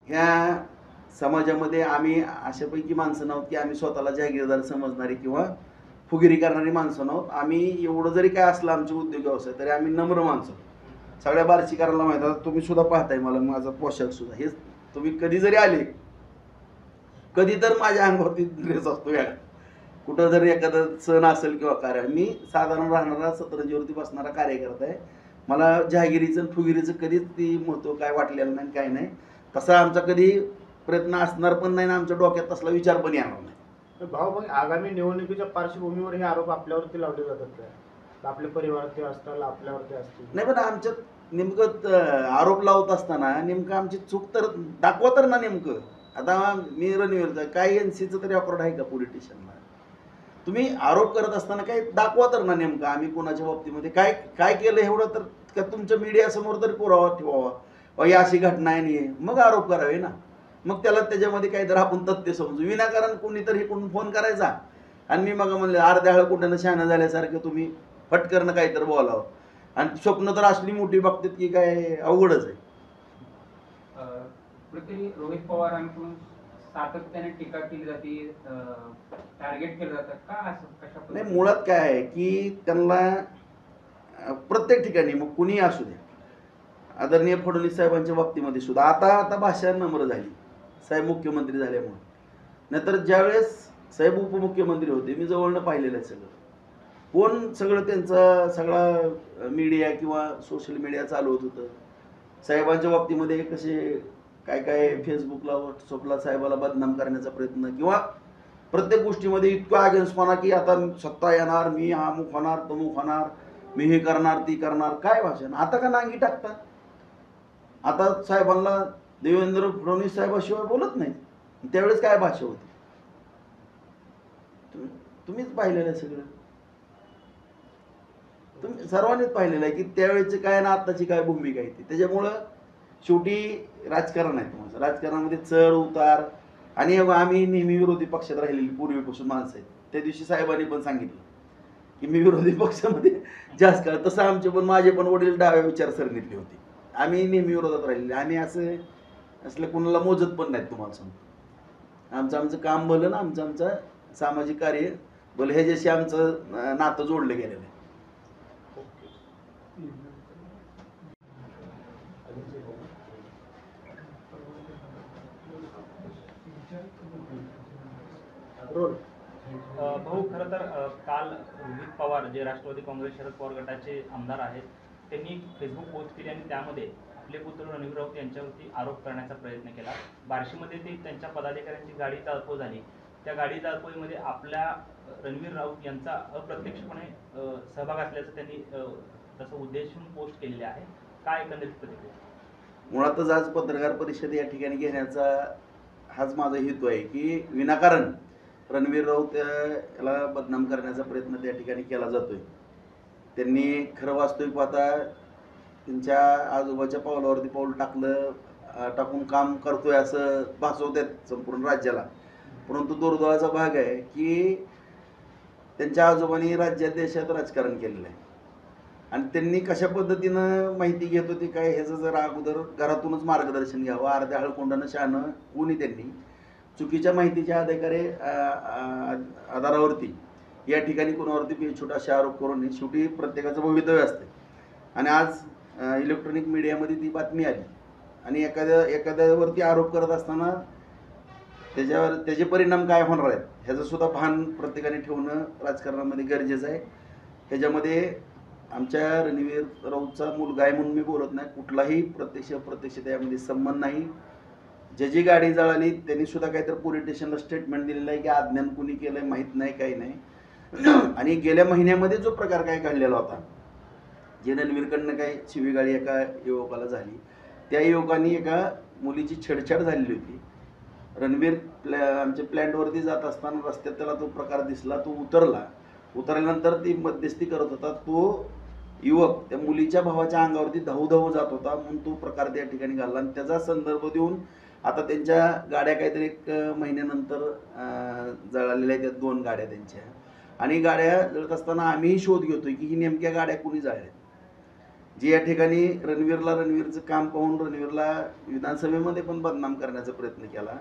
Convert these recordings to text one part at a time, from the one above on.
ह्या समाजामध्ये आम्ही अशापैकी माणसं नव्हत की आम्ही स्वतःला जागीरदार समजणारी किंवा फुगिरी करणारी माणसं नव्हत. आम्ही एवढं जरी काय असलं आमचे उद्योग व्यवसाय तरी आम्ही नम्र माणसं. सगळ्या बार्शीकरांना माहित आहे. तुम्ही सुद्धा पाहताय मला माझा पोशाख सुद्धा हेच. तुम्ही कधी जरी आले कधी तर माझ्या अंगावरती ड्रेस असतो या कुठं जर एखादा सण असेल किंवा कार्य मी साधारण राहणारा सतरंजीवरती बसणारा कार्यकर्ता आहे. मला जहागिरीचं फुगिरीचं कधीच ती महत्त्व काय वाटलेलं नाही काय नाही. तसा आमचा कधी प्रयत्न असणार पण नाही ना आमच्या डोक्यात तसला विचार पण येणार नाही. भाऊ मग आगामी निवडणुकीच्या पार्श्वभूमीवर हे आरोप आपल्यावरती लावले जातात काय? आपल्या परिवारावरती असतील आपल्यावरती असतील नाही पण आमच्यात नेमकं आरोप लावत असताना नेमकं आमची चूक तर दाखवा तर ना नेमकं. आता मी रणवीरचा काय एनसीचं तरी रेकॉर्ड आहे का पोलीस स्टेशनला? तुम्ही आरोप करत असताना काय दाखवा तर ना नेमकं आम्ही कोणाच्या बाबतीमध्ये काय काय केलं एवढं तर का तुमच्या मीडियासमोर तरी पुरावा ठेवावा. ही अशी घटना आहे नाही मग आरोप करावे ना. मग त्याला त्याच्यामध्ये काहीतरी आपण तथ्य समजू. विनाकारण कोणीतरी कोण फोन करायचा आणि मी मग म्हणलं अर्ध्या हळ कुठं शहाणं झाल्यासारखं तुम्ही फटकरनं काहीतरी बोलावं आणि स्वप्न तर असली मोठी बघतात की काय अवघडच आहे. कुठेतरी रोहित पवारांकडून सातत्याने टीका केली जाते, टार्गेट केलं जातं का असं कशा? नाही मुळात काय आहे की त्यांना प्रत्येक ठिकाणी मग कुणीही असू द्या आदरणीय फडणवीस साहेबांच्या बाबतीमध्ये सुद्धा आता भाषा नम्र झाली साहेब मुख्यमंत्री झाल्यामुळे. नाहीतर ज्यावेळेस साहेब उपमुख्यमंत्री होते मी जवळनं पाहिलेलं आहे सगळं. कोण सगळं त्यांचा सगळा मीडिया किंवा सोशल मीडिया चालवत होतं. साहेबांच्या बाबतीमध्ये कसे काय काय फेसबुकला व्हॉट्सअपला साहेबाला बदनाम करण्याचा प्रयत्न किंवा प्रत्येक गोष्टीमध्ये इतकं अगेन्स्टपणा की आता सत्ता येणार मी हा अमुक होणार तमुक होणार मी हे करणार ती करणार काय भाषण. आता का नांगी टाकतात. आता साहेबांना देवेंद्र फडणवीस साहेबाशिवाय बोलत नाही. त्यावेळेस काय भाषा होती तुम्हीच पाहिलेलं आहे सगळं. तुम्ही सर्वांनीच पाहिलेलं आहे की त्यावेळेची काय ना आत्ताची काय भूमिका आहे ती. त्याच्यामुळं शेवटी राजकारण आहे तुम्हाला. राजकारणामध्ये चढ उतार आणि आम्ही नेहमी विरोधी पक्षात राहिलेली पूर्वीपासून माणसं आहेत. त्या दिवशी साहेबांनी पण सांगितलं की मी विरोधी पक्षामध्ये जास्त काळ. तसं आमचे पण माझे पण वडील डाव्या विचारसरणीतले होते. आम्ही नेहमी विरोधात राहिलेले. आम्ही असलं कोणाला मोजत पण नाहीत तुम्हाला सांगतो. आमचं काम भलं ना आमचं सामाजिक कार्य भलं ह्याच्याशी आमचं नातं जोडलं गेलेलं आहे. भाऊ खरं तर काल रोहित पवार जे राष्ट्रवादी काँग्रेस शरद पवार गटाचे आमदार आहेत त्यांनी फेसबुक पोस्ट केली आणि त्यामध्ये आपले पुत्र रणवीर राऊत यांच्यावरती आरोप करण्याचा प्रयत्न केला. बार्शीमध्ये ते त्यांच्या पदाधिकाऱ्यांची गाडी जाळपोळ झाली. त्या गाडी जाळपोळीमध्ये आपल्या रणवीर राऊत यांचा अप्रत्यक्षपणे सहभाग असल्याचं त्यांनी तसं उद्देशून पोस्ट केलेले आहे. काय एकंदरीत प्रतिक्रिया? मुळातच आज पत्रकार परिषद या ठिकाणी घेण्याचा हाच माझा हेतू आहे की विनाकारण रणवीर राऊत याला बदनाम करण्याचा प्रयत्न त्या ठिकाणी केला जातोय. त्यांनी खरं वास्तविक पाहता त्यांच्या आजोबाच्या पावलावरती पाऊल टाकून काम करतोय असं भासवतात संपूर्ण राज्याला. परंतु दुर्दैवाचा भाग आहे की त्यांच्या आजोबांनी राज्यात देशात राजकारण केलेलं आहे आणि त्यांनी कशा पद्धतीनं माहिती घेत होती काय ह्याचं जर अगोदर घरातूनच मार्गदर्शन घ्यावं. अर्ध्या हळकुंडानं शहाणं कोणी त्यांनी चुकीच्या माहितीच्या आधारावरती या ठिकाणी कोणावरती छोटासे आरोप करून नये. शेवटी प्रत्येकाचं भवितव्य असते आणि आज इलेक्ट्रॉनिक मीडियामध्ये ती बातमी आली आणि एखाद्यावरती आरोप करत असताना त्याचे परिणाम काय होणार आहेत ह्याचं सुद्धा भान प्रत्येकाने ठेवणं राजकारणामध्ये गरजेचं आहे. ह्याच्यामध्ये आमच्या रणवीर राऊतचा मुलगा आहे म्हणून मी बोलत नाही. कुठलाही प्रत्यक्ष अप्रत्यक्ष त्यामध्ये संबंध नाही. ज्याची गाडी जळाली त्यांनी सुद्धा काहीतरी पोलीस स्टेशनला स्टेटमेंट दिलेलं आहे की अज्ञान कुणी केलंय माहीत नाही काही नाही. आणि गेल्या महिन्यामध्ये जो प्रकार काय घडलेला होता जे रणवीरकडनं काय शिवीगाळी एका युवकाला झाली त्या युवकांनी एका मुलीची छेडछाड झालेली होती. रणवीर आमच्या प्लॅन्टवरती जात असताना रस्त्यात त्याला तो प्रकार दिसला. तो उतरल्यानंतर ती मध्यस्थी करत होता. तो युवक त्या मुलीच्या भावाच्या अंगावरती धावू जात होता म्हणून तो प्रकार त्या ठिकाणी घडला आणि त्याचा संदर्भ देऊन आता त्यांच्या गाड्या काहीतरी 1 महिन्यानंतर जळालेल्या आहेत. 2 गाड्या त्यांच्या आणि गाड्या जळत असताना आम्हीही शोध घेतोय की ही नेमक्या गाड्या कुणी जाळल्यात. जी या ठिकाणी रणवीरचं काम पाहून रणवीरला विधानसभेमध्ये पण बदनाम करण्याचा प्रयत्न केला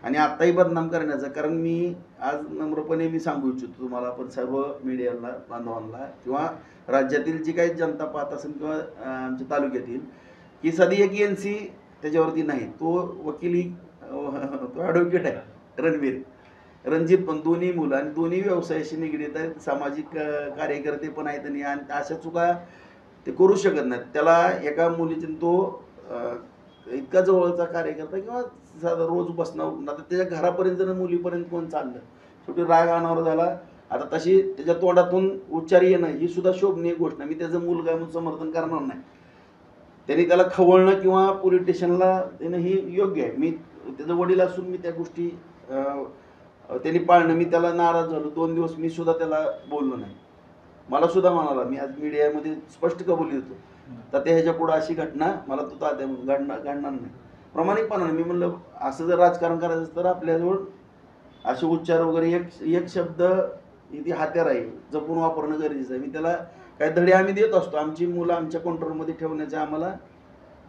आणि आत्ताही बदनाम करण्याचा. कारण मी आज नम्रपणे मी सांगू इच्छितो तुम्हाला, पण सर्व मीडियाला बांधवांना किंवा राज्यातील जी काही जनता पाहत असेल किंवा आमच्या तालुक्यातील, की साधी एक NC त्याच्यावरती नाही. तो वकिली, तो ॲडव्होकेट आहे रणवीर, रणजित पण, दोन्ही मुलं आणि दोन्ही व्यवसायाशी निगडीत आहेत, सामाजिक कार्यकर्ते पण आहेत आणि अशा चुका ते करू शकत नाहीत. त्याला एका मुलीची तो इतका जवळचा कार्यकर्ता किंवा साधा रोज बसणं उठणं, आता त्याच्या घरापर्यंत मुलीपर्यंत कोण चाललं, शेवटी राग अनावर झाला. आता तशी त्याच्या तोंडातून उच्चार येणं ही सुद्धा शोभनीय गोष्ट नाही. मी त्याचं मुलगा म्हणून समर्थन करणार नाही. त्यांनी त्याला खवळणं किंवा पोलीस स्टेशनला देणं ही योग्य आहे. मी त्याचं वडील असून मी त्या गोष्टी त्यांनी पाळणं, मी त्याला नाराज झालो. 2 दिवस मी सुद्धा त्याला बोललो नाही. मला सुद्धा म्हणाला, मी आज मीडियामध्ये स्पष्ट कबुली देतो, तर ते ह्याच्या पुढं अशी घटना मला तू तात्या घडणार नाही. प्रामाणिकपणाने मी म्हणलं, असं जर राजकारण करायचं तर आपल्याजवळ असे उच्चार वगैरे एक शब्द ती हत्यार आहे, जपून वापरणं गरजेचं आहे. मी त्याला काही धडे आम्ही देत असतो, आमची मुलं आमच्या कंट्रोलमध्ये ठेवण्याची आम्हाला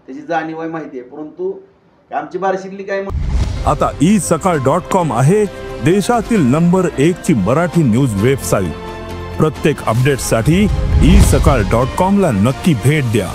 त्याची जाणीव आहे, माहिती आहे. परंतु आमची बार्शीतली काय आता isakal.com आहे देशातील नंबर 1 ची मराठी न्यूज वेबसाईट. प्रत्येक अपडेटसाठी isakal.com ला नक्की भेट द्या.